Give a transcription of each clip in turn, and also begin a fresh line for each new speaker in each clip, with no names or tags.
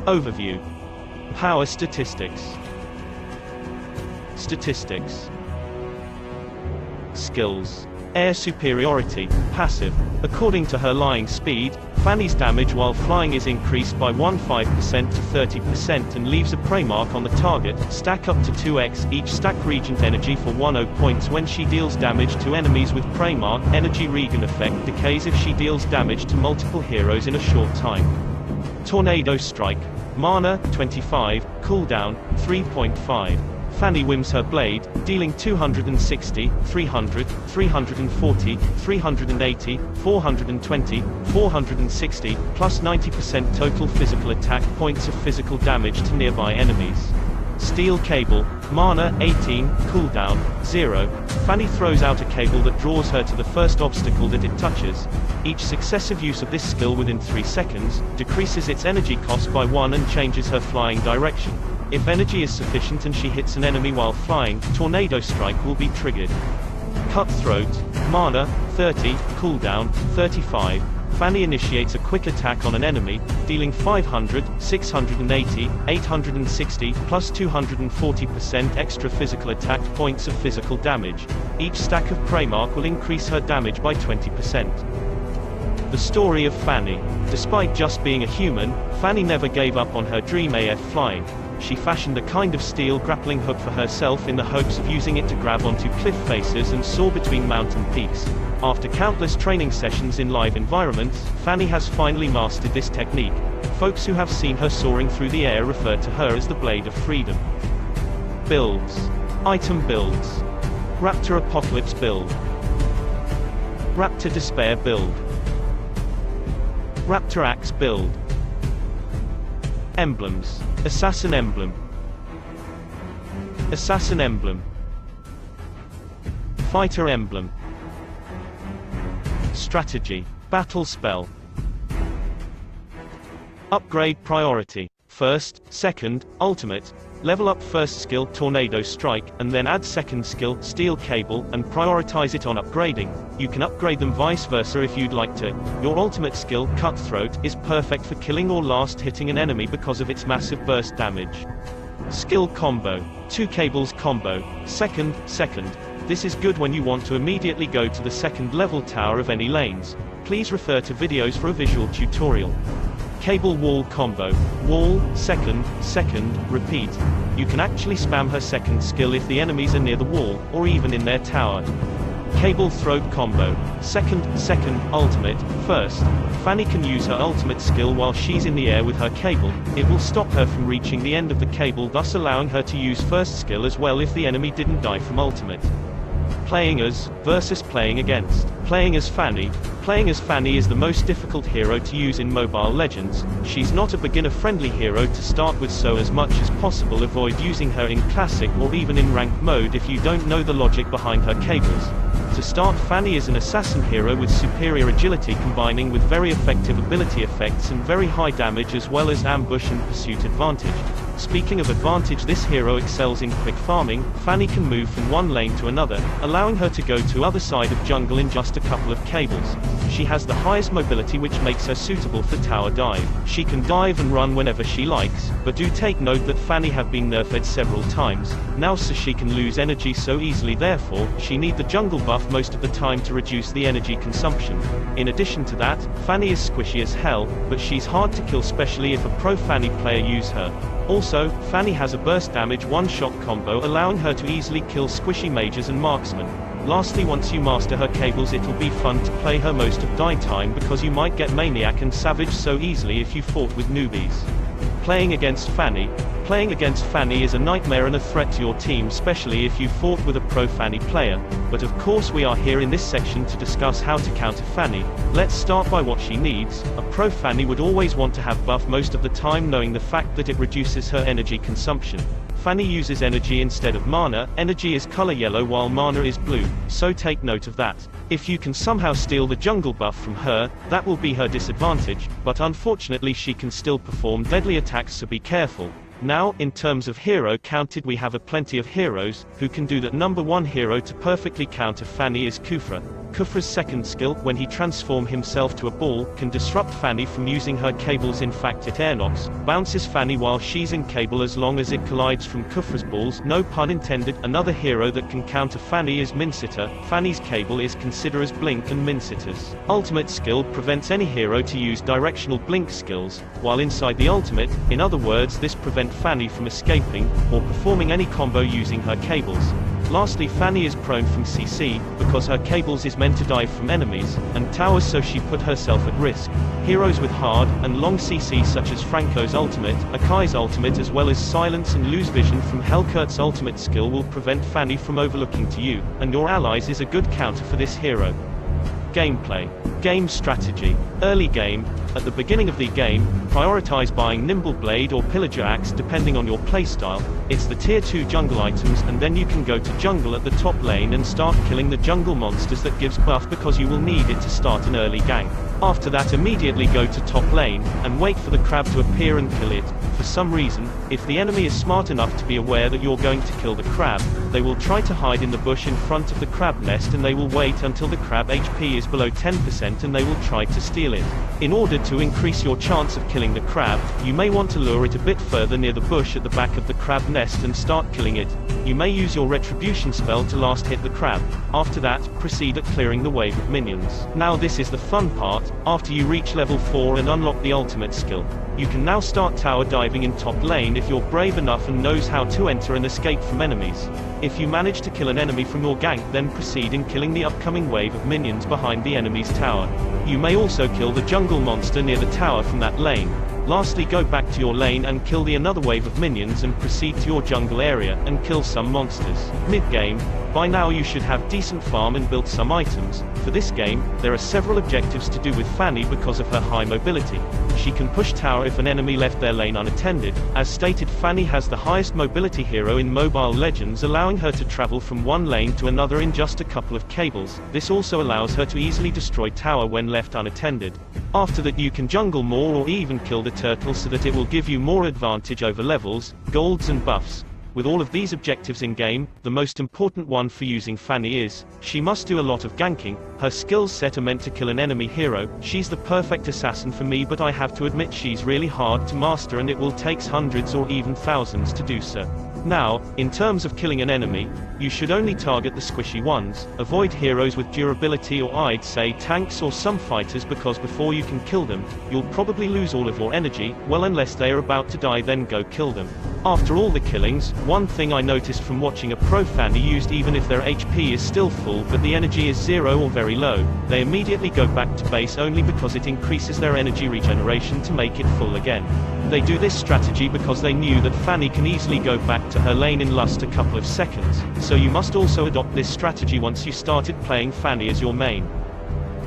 Overview. Power statistics. Statistics. Skills. Air superiority, passive. According to her flying speed, Fanny's damage while flying is increased by 15% to 30% and leaves a prey mark on the target. Stack up to 2x each stack Regent energy for 10 points when she deals damage to enemies with prey mark. Energy regen effect decays if she deals damage to multiple heroes in a short time. Tornado strike. Mana, 25, cooldown, 3.5. Fanny whims her blade, dealing 260, 300, 340, 380, 420, 460, plus 90% total physical attack points of physical damage to nearby enemies. Steel cable. Mana, 18, cooldown, 0. Fanny throws out a cable that draws her to the first obstacle that it touches. Each successive use of this skill within 3 seconds, decreases its energy cost by 1 and changes her flying direction. If energy is sufficient and she hits an enemy while flying, Tornado Strike will be triggered. Cutthroat. Mana, 30, cooldown, 35. Fanny initiates a quick attack on an enemy, dealing 500, 680, 860, plus 240% extra physical attack points of physical damage. Each stack of prey mark will increase her damage by 20%. The story of Fanny. Despite just being a human, Fanny never gave up on her dream AF flying. She fashioned a kind of steel grappling hook for herself in the hopes of using it to grab onto cliff faces and soar between mountain peaks. After countless training sessions in live environments, Fanny has finally mastered this technique. Folks who have seen her soaring through the air refer to her as the Blade of Freedom. Builds. Item builds. Raptor Apocalypse build. Raptor Despair build. Raptor Axe build. Emblems. Assassin emblem. Assassin emblem. Fighter emblem. Strategy. Battle spell. Upgrade priority. First, second, ultimate. Level up first skill Tornado Strike, and then add second skill Steel Cable, and prioritize it on upgrading. You can upgrade them vice versa if you'd like to. Your ultimate skill, Cutthroat, is perfect for killing or last hitting an enemy because of its massive burst damage. Skill combo. 2 cables combo. Second. This is good when you want to immediately go to the second level tower of any lanes. Please refer to videos for a visual tutorial. Cable wall combo. Wall, second, repeat. You can actually spam her second skill if the enemies are near the wall, or even in their tower. Cable throat combo. Second, ultimate, first. Fanny can use her ultimate skill while she's in the air with her cable. It will stop her from reaching the end of the cable, thus allowing her to use first skill as well if the enemy didn't die from ultimate. Playing as, versus playing against. Playing as Fanny. Playing as Fanny is the most difficult hero to use in Mobile Legends. She's not a beginner-friendly hero to start with, so as much as possible avoid using her in Classic or even in Ranked mode if you don't know the logic behind her cables. To start, Fanny is an assassin hero with superior agility combining with very effective ability effects and very high damage as well as ambush and pursuit advantage. Speaking of advantage, this hero excels in quick farming. Fanny can move from one lane to another, allowing her to go to other side of jungle in just a couple of cables. She has the highest mobility, which makes her suitable for tower dive. She can dive and run whenever she likes, but do take note that Fanny have been nerfed several times now, so she can lose energy so easily, therefore, she need the jungle buff most of the time to reduce the energy consumption. In addition to that, Fanny is squishy as hell, but she's hard to kill, especially if a pro Fanny player use her. Also, Fanny has a burst damage one-shot combo allowing her to easily kill squishy mages and marksmen. Lastly, once you master her cables, it'll be fun to play her most of die time because you might get Maniac and Savage so easily if you fought with newbies. Playing against Fanny. Playing against Fanny is a nightmare and a threat to your team, especially if you fought with a pro Fanny player. But of course we are here in this section to discuss how to counter Fanny. Let's start by what she needs. A pro Fanny would always want to have buff most of the time, knowing the fact that it reduces her energy consumption. Fanny uses energy instead of mana. Energy is color yellow while mana is blue, so take note of that. If you can somehow steal the jungle buff from her, that will be her disadvantage, but unfortunately she can still perform deadly attacks, so be careful. Now, in terms of hero counted, we have a plenty of heroes who can do that. Number 1 hero to perfectly counter Fanny is Khufra. Kufra's second skill, when he transform himself to a ball, can disrupt Fanny from using her cables. In fact, it air knocks, bounces Fanny while she's in cable as long as it collides from Kufra's balls, no pun intended. Another hero that can counter Fanny is Minsitter. Fanny's cable is considered as blink, and Minsitter's ultimate skill prevents any hero to use directional blink skills, while inside the ultimate. In other words, this prevents Fanny from escaping, or performing any combo using her cables. Lastly, Fanny is prone from CC, because her cables is meant to dive from enemies, and towers, so she put herself at risk. Heroes with hard, and long CC such as Franco's ultimate, Akai's ultimate as well as Silence and Lose Vision from Hellkurt's ultimate skill will prevent Fanny from overlooking to you, and your allies is a good counter for this hero. Gameplay. Game strategy. Early game. At the beginning of the game, prioritize buying Nimble Blade or Pillager Axe depending on your playstyle. It's the tier 2 jungle items, and then you can go to jungle at the top lane and start killing the jungle monsters that gives buff because you will need it to start an early gank. After that, immediately go to top lane, and wait for the crab to appear and kill it. For some reason, if the enemy is smart enough to be aware that you're going to kill the crab, they will try to hide in the bush in front of the crab nest, and they will wait until the crab HP is below 10% and they will try to steal it. In order to increase your chance of killing the crab, you may want to lure it a bit further near the bush at the back of the crab nest and start killing it. You may use your retribution spell to last hit the crab. After that, proceed at clearing the wave of minions. Now this is the fun part. After you reach level 4 and unlock the ultimate skill, you can now start tower diving in top lane if you're brave enough and knows how to enter and escape from enemies. If you manage to kill an enemy from your gank, then proceed in killing the upcoming wave of minions behind the enemy's tower. You may also kill the jungle monster near the tower from that lane. Lastly, go back to your lane and kill the another wave of minions and proceed to your jungle area and kill some monsters. Mid-game. By now you should have decent farm and built some items. For this game, there are several objectives to do with Fanny because of her high mobility. She can push tower if an enemy left their lane unattended. As stated, Fanny has the highest mobility hero in Mobile Legends, allowing her to travel from one lane to another in just a couple of cables. This also allows her to easily destroy tower when left unattended. After that, you can jungle more or even kill the turtle so that it will give you more advantage over levels, golds and buffs. With all of these objectives in game, the most important one for using Fanny is, she must do a lot of ganking. Her skills set are meant to kill an enemy hero. She's the perfect assassin for me, but I have to admit she's really hard to master and it will take hundreds or even thousands to do so. Now, in terms of killing an enemy, you should only target the squishy ones. Avoid heroes with durability, or I'd say tanks or some fighters, because before you can kill them, you'll probably lose all of your energy. Well, unless they are about to die, then go kill them. After all the killings, one thing I noticed from watching a pro Fanny used, even if their HP is still full but the energy is 0 or very low, they immediately go back to base only because it increases their energy regeneration to make it full again. They do this strategy because they knew that Fanny can easily go back to her lane in just a couple of seconds, so you must also adopt this strategy once you started playing Fanny as your main.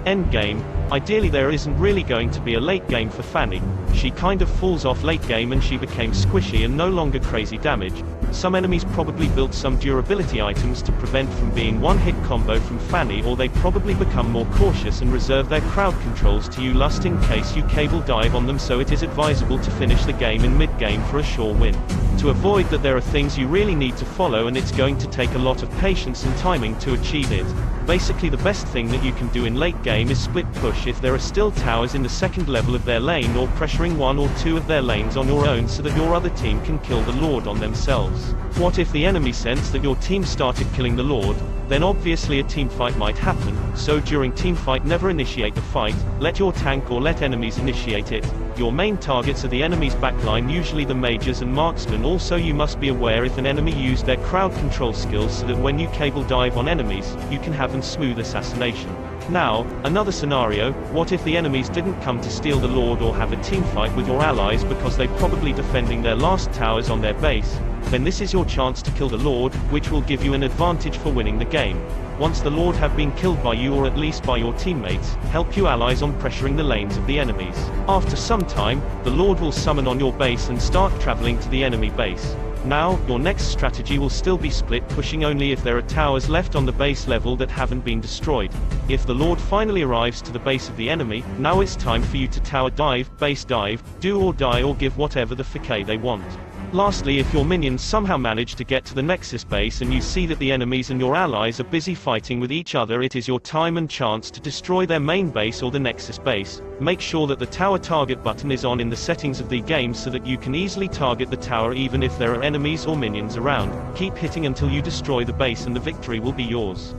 Endgame. Ideally there isn't really going to be a late game for Fanny. She kind of falls off late game and she became squishy and no longer crazy damage. Some enemies probably built some durability items to prevent from being one-hit combo from Fanny, or they probably become more cautious and reserve their crowd controls to you just in case you cable dive on them, so it is advisable to finish the game in mid-game for a sure win. To avoid that, there are things you really need to follow and it's going to take a lot of patience and timing to achieve it. Basically, the best thing that you can do in late game is split push if there are still towers in the second level of their lane, or pressuring one or two of their lanes on your own so that your other team can kill the Lord on themselves. What if the enemy sense that your team started killing the Lord? Then obviously a team fight might happen, so during team fight never initiate the fight, let your tank or let enemies initiate it. Your main targets are the enemy's backline, usually the mages and marksmen. Also, you must be aware if an enemy used their crowd control skills so that when you cable dive on enemies, you can have a smooth assassination. Now, another scenario, what if the enemies didn't come to steal the Lord or have a team fight with your allies because they probably defending their last towers on their base? Then this is your chance to kill the Lord, which will give you an advantage for winning the game. Once the Lord have been killed by you, or at least by your teammates, help you allies on pressuring the lanes of the enemies. After some time, the Lord will summon on your base and start traveling to the enemy base. Now, your next strategy will still be split pushing only if there are towers left on the base level that haven't been destroyed. If the Lord finally arrives to the base of the enemy, now it's time for you to tower dive, base dive, do or die, or give whatever the FK they want. Lastly, if your minions somehow manage to get to the Nexus base and you see that the enemies and your allies are busy fighting with each other, it is your time and chance to destroy their main base or the Nexus base. Make sure that the tower target button is on in the settings of the game so that you can easily target the tower even if there are enemies or minions around. Keep hitting until you destroy the base and the victory will be yours.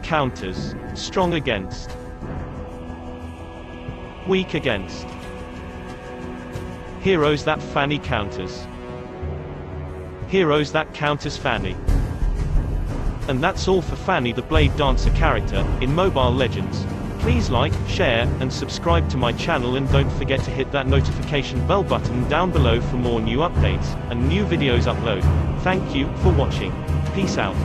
Counters. Strong against. Weak against. Heroes that Fanny counters. Heroes that counters Fanny. And that's all for Fanny the Blade Dancer character, in Mobile Legends. Please like, share, and subscribe to my channel, and don't forget to hit that notification bell button down below for more new updates, and new videos upload. Thank you for watching. Peace out.